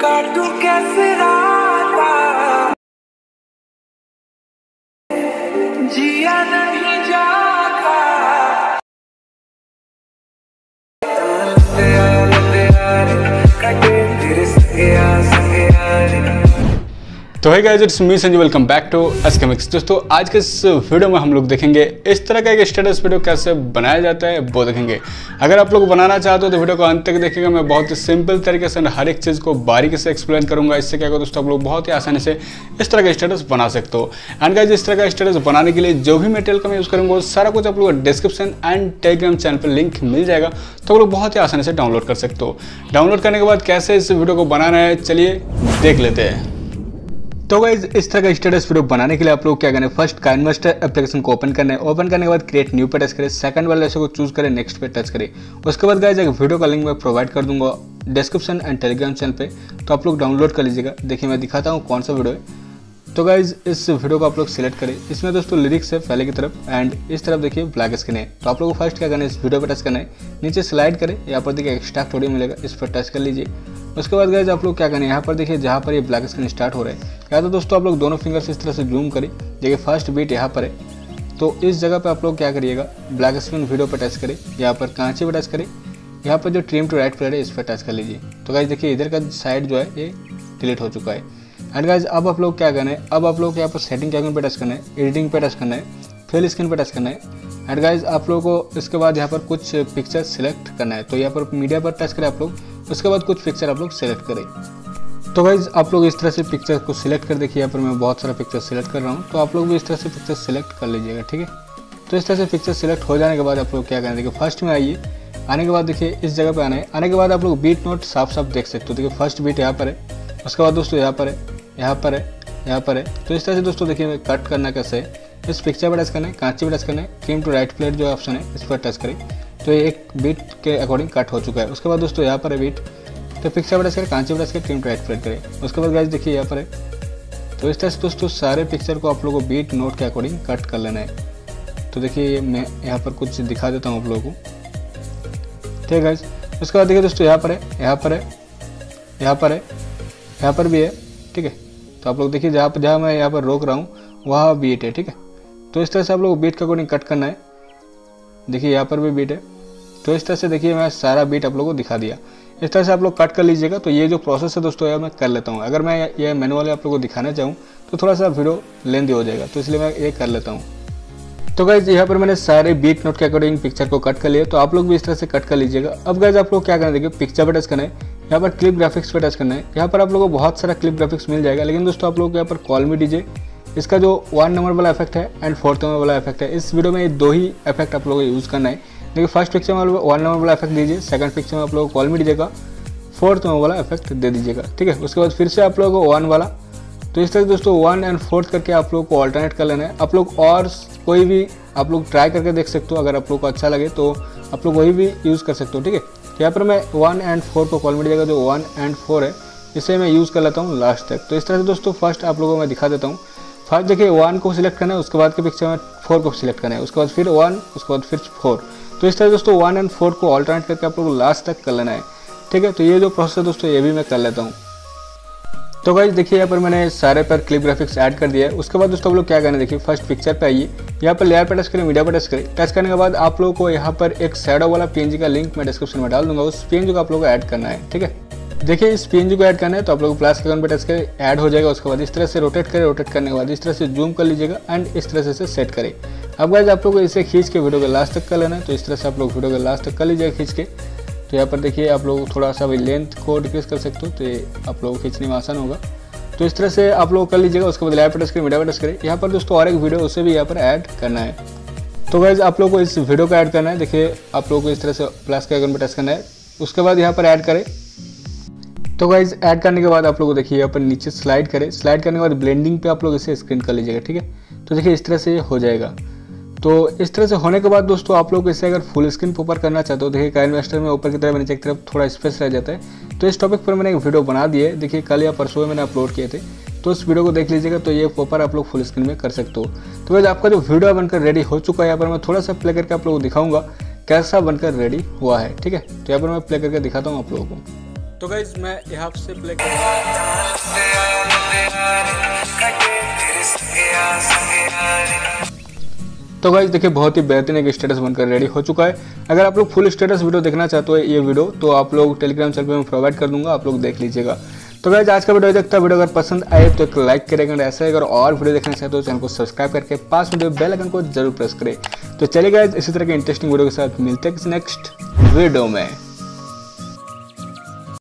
काटूं कैसे राता, जिया नहीं जाता। तो है guys, it's me Sanjeev, welcome back to 𝗗𝗢𝗪𝗡𝗟। दोस्तों आज के इस वीडियो में हम लोग देखेंगे इस तरह का एक स्टेटस वीडियो कैसे बनाया जाता है वो देखेंगे। अगर आप लोग बनाना चाहते हो तो वीडियो को अंत तक देखिएगा। मैं बहुत ही सिंपल तरीके से हर एक चीज़ को बारीकी से एक्सप्लेन करूंगा। इससे क्या होगा दोस्तों, आप लोग बहुत ही आसानी से इस तरह का स्टेटस बना सकते हो। एंड गाइस, इस तरह का स्टेटस बनाने के लिए जो भी मटेरियल का मैं यूज़ करूँगा वो सारा कुछ आप लोग डिस्क्रिप्शन एंड टेलीग्राम चैनल पर लिंक मिल जाएगा, तो आप लोग बहुत ही आसानी से डाउनलोड कर सकते हो। डाउनलोड करने के बाद कैसे इस वीडियो को बनाना है चलिए देख लेते हैं। तो गाइज, इस तरह का स्टेटस वीडियो बनाने के लिए आप लोग क्या करना है, फर्स्ट काइनमास्टर एप्लीकेशन को ओपन करना है। ओपन करने के बाद क्रिएट न्यू पे टच करें, सेकंड वाले ऐसे को चूज करें, नेक्स्ट पे टच करें। उसके बाद गाइज एक वीडियो का लिंक मैं प्रोवाइड कर दूंगा डिस्क्रिप्शन एंड टेलीग्राम चैनल पे, तो आप लोग डाउनलोड कर लीजिएगा। देखिए मैं दिखाता हूँ कौन सा वीडियो है। तो गाइज इस वीडियो को आप लोग सिलेक्ट करें। इसमें दोस्तों लिरिक्स है पहले की तरफ एंड इस तरफ देखिए ब्लैक स्क्रीन है। तो आप लोग को फर्स्ट क्या करना है, इस वीडियो पर टच करना है, नीचे स्लाइड करें, यहाँ पर देखिए एक्सट्रैक्ट ऑडियो मिलेगा, इस पर टच कर लीजिए। उसके बाद गाइज आप लोग क्या करना है, यहाँ पर देखिए जहाँ पर ये ब्लैक स्क्रीन स्टार्ट हो रहा है, या तो दोस्तों आप लोग दोनों फिंगर से इस तरह से जूम करें। देखिए फर्स्ट बीट यहाँ पर है, तो इस जगह पर आप लोग क्या करिएगा, ब्लैक स्क्रीन वीडियो पर टच करें, यहाँ पर कांचे पर टच करें, यहाँ पर जो ट्रिम टू राइट प्लेयर है इस पर टच कर लीजिए। तो गाइज देखिए इधर का साइड जो है ये डिलीट हो चुका है। एंड गाइज अब आप लोग क्या करना है, अब आप लोग यहाँ पर सेटिंग के आइकन पे टच करना है, एडिटिंग पे टच करना है, फिल स्क्रीन पे टच करना है। एंड गाइज आप लोगों को इसके बाद यहाँ पर कुछ पिक्चर सिलेक्ट करना है, तो यहाँ पर मीडिया पर टच करें आप लोग। उसके बाद कुछ पिक्चर आप लोग सिलेक्ट करें। तो गाइज आप लोग इस तरह से पिक्चर को सिलेक्ट कर देखिए, यहाँ पर मैं बहुत सारा पिक्चर सिलेक्ट कर रहा हूँ, तो आप लोग भी इस तरह से पिक्चर सिलेक्ट कर लीजिएगा, ठीक है। तो इस तरह से पिक्चर सिलेक्ट हो जाने के बाद आप लोग क्या करें, देखिए फर्स्ट में आइए, आने के बाद देखिए इस जगह पर आना है। आने के बाद आप लोग बीट नोट साफ साफ देख सकते हो। देखिए फर्स्ट बीट यहाँ पर है, उसके बाद दोस्तों यहाँ पर है, यहाँ पर है, यहाँ पर है। तो इस तरह से दोस्तों देखिए कट करना कैसे है, इस पिक्चर पर टच करना है, कांचे पर टच करना है, ट्रिम टू राइट प्लेट जो ऑप्शन है इस पर टच करें, तो ये एक बीट के अकॉर्डिंग कट हो चुका है। उसके बाद दोस्तों यहाँ पर है बीट, तो पिक्चर पर टच करें, कांचे पर टच करें, ट्रिम टू राइट प्लेट करें। उसके बाद गाइस देखिए यहाँ पर है, तो इस तरह से दोस्तों सारे पिक्चर को आप लोगों को बीट नोट के अकॉर्डिंग कट कर लेना है। तो देखिए मैं यहाँ पर कुछ दिखा देता हूँ आप लोगों को, ठीक है गाइस। उसके बाद देखिए दोस्तों यहाँ पर है, यहाँ पर है, यहाँ पर है, यहाँ पर भी है, ठीक है। तो आप लोग देखिए जहाँ मैं यहाँ पर रोक रहा हूँ वहाँ बीट है, ठीक है। तो इस तरह से आप लोग बीट के अकॉर्डिंग कट करना है। देखिए यहाँ पर भी बीट है, तो इस तरह से देखिए मैं सारा बीट आप लोगों को दिखा दिया। इस तरह से आप लोग कट कर लीजिएगा। तो ये जो प्रोसेस है दोस्तों यार मैं कर लेता हूँ। अगर मैं ये मैनुअली आप लोगों को दिखाना चाहूँ तो थोड़ा सा वीडियो लेंदी हो जाएगा, तो इसलिए मैं ये कर लेता हूँ। तो गाइज यहाँ पर मैंने सारे बीट नोट के अकॉर्डिंग पिक्चर को कट कर लिया, तो आप लोग भी इस तरह से कट कर लीजिएगा। अब गाइज आप लोग क्या करना है, देखिए पिक्चर पर टच करना है, यहाँ पर क्लिप ग्राफिक्स पे टच करना है। यहाँ पर आप लोगों को बहुत सारा क्लिप ग्राफिक्स मिल जाएगा, लेकिन दोस्तों आप लोग को यहाँ पर कॉल मी डीजे इसका जो 1 नंबर वाला इफेक्ट है एंड 4th नंबर वाला इफेक्ट है, इस वीडियो में ये दो ही इफेक्ट आप लोगों को यूज़ करना है। देखिए फर्स्ट पिक्चर में 1 नंबर वाला इफेक्ट दीजिए, सेकंड पिक्चर में आप लोग कॉल मी डीजे का 4th नंबर वाला इफेक्ट दे दीजिएगा, ठीक है। उसके बाद फिर से आप लोगों को 1 वाला, तो इस तरह दोस्तों 1 एंड 4th करके आप लोग को ऑल्टरनेट कर लेना है। आप लोग और कोई भी आप लोग ट्राई करके देख सकते हो, अगर आप लोग को अच्छा लगे तो आप लोग वही भी यूज़ कर सकते हो, ठीक है। यहाँ पर मैं 1 एंड 4 को कॉल में दीजिएगा, जो 1 एंड 4 है इसे मैं यूज़ कर लेता हूँ लास्ट तक। तो इस तरह से दोस्तों फर्स्ट आप लोगों को मैं दिखा देता हूँ। फर्स्ट देखिए 1 को सिलेक्ट करना है, उसके बाद के पिक्चर में 4 को सिलेक्ट करना है, उसके बाद फिर 1, उसके बाद फिर 4। तो इस तरह दोस्तों 1 एंड 4 को ऑल्टरनेट करके आप लोग को लास्ट तक कर लेना है, ठीक है। तो ये जो प्रोसेस है दोस्तों ये भी मैं कर लेता हूँ। तो गाइस देखिए यहाँ पर मैंने सारे पर क्लिप ग्राफिक्स ऐड कर दिया है। उसके बाद दोस्तों आप लोग क्या करना है, देखिए फर्स्ट पिक्चर पे आइए, यहाँ पर लेयर पर टच करें, मीडिया पर टच करें। टच करने के बाद आप लोगों को यहाँ पर एक शैडो वाला पीएनजी का लिंक मैं डिस्क्रिप्शन में डाल दूंगा, उस पीएनजी को आप लोगों को ऐड करना है, ठीक है। देखिए इस पीएनजी को ऐड करना है, तो आप लोग प्लस के आइकन पर टच करें, ऐड हो जाएगा। उसके बाद इस तरह से रोटेट करें, रोटेट करने के बाद इस तरह से जूम कर लीजिएगा एंड इस तरह से इसे सेट करें। अब गाइस आप लोग को इसे खींच के वीडियो के लास्ट तक कर लेना है, तो इस तरह से आप लोग वीडियो के लास्ट तक कर लीजिएगा खींच के। तो यहाँ पर देखिए आप लोग थोड़ा सा भी लेंथ को डिक्रीज कर सकते हो, तो ये आप लोगों को खींचने में आसान होगा। तो इस तरह से आप लोग कर लीजिएगा। उसके बाद लेयर पर टच करें, मीडिया पर टच करें। यहाँ पर दोस्तों और एक वीडियो उसे भी यहाँ पर ऐड करना है। तो गाइज आप लोग को इस वीडियो को ऐड करना है। देखिए आप लोग को इस तरह से प्लस के आइकन पर टच करना है, उसके बाद यहाँ पर ऐड करें। तो गाइज ऐड करने के बाद आप लोग को देखिए यहाँ पर नीचे स्लाइड करें, स्लाइड करने के बाद ब्लेंडिंग पे आप लोग इसे स्क्रीन कर लीजिएगा, ठीक है। तो देखिए इस तरह से हो जाएगा। तो इस तरह से होने के बाद दोस्तों आप लोग इसे अगर फुल स्क्रीन ऊपर करना चाहते हो, देखिए काइनमास्टर में ऊपर की तरफ नीचे की तरफ थोड़ा स्पेस रह जाता है। तो इस टॉपिक पर मैंने एक वीडियो बना दी है, देखिए कल या परसों मैंने अपलोड किए थे, तो उस वीडियो को देख लीजिएगा। तो ये ऊपर आप लोग फुल स्क्रीन में कर सकते हो। तो गाइस आपका जो वीडियो बनकर रेडी हो चुका है, यहाँ पर मैं थोड़ा सा प्ले करके आप लोगों को दिखाऊंगा कैसा बनकर रेडी हुआ है, ठीक है। तो यहाँ पर मैं प्ले करके दिखाता हूँ आप लोगों को। तो गाइज मैं यहाँ से प्ले तो गाइज देखिए बहुत ही बेहतरीन एक स्टेटस बनकर रेडी हो चुका है। अगर आप लोग फुल स्टेटस वीडियो देखना चाहते हो ये वीडियो तो आप लोग टेलीग्राम चैनल पे मैं प्रोवाइड कर दूंगा, आप लोग देख लीजिएगा। तो गाइज आज का वीडियो देखता है, वीडियो अगर पसंद आए तो एक लाइक करेगा, ऐसा अगर और वीडियो देखना चाहते हो चैनल को सब्सक्राइब करके पास में बेल आइकन को जरूर प्रेस करें। तो चलिए गाइज इसी तरह के इंटरेस्टिंग वीडियो के साथ मिलते हैं किसी नेक्स्ट वीडियो में।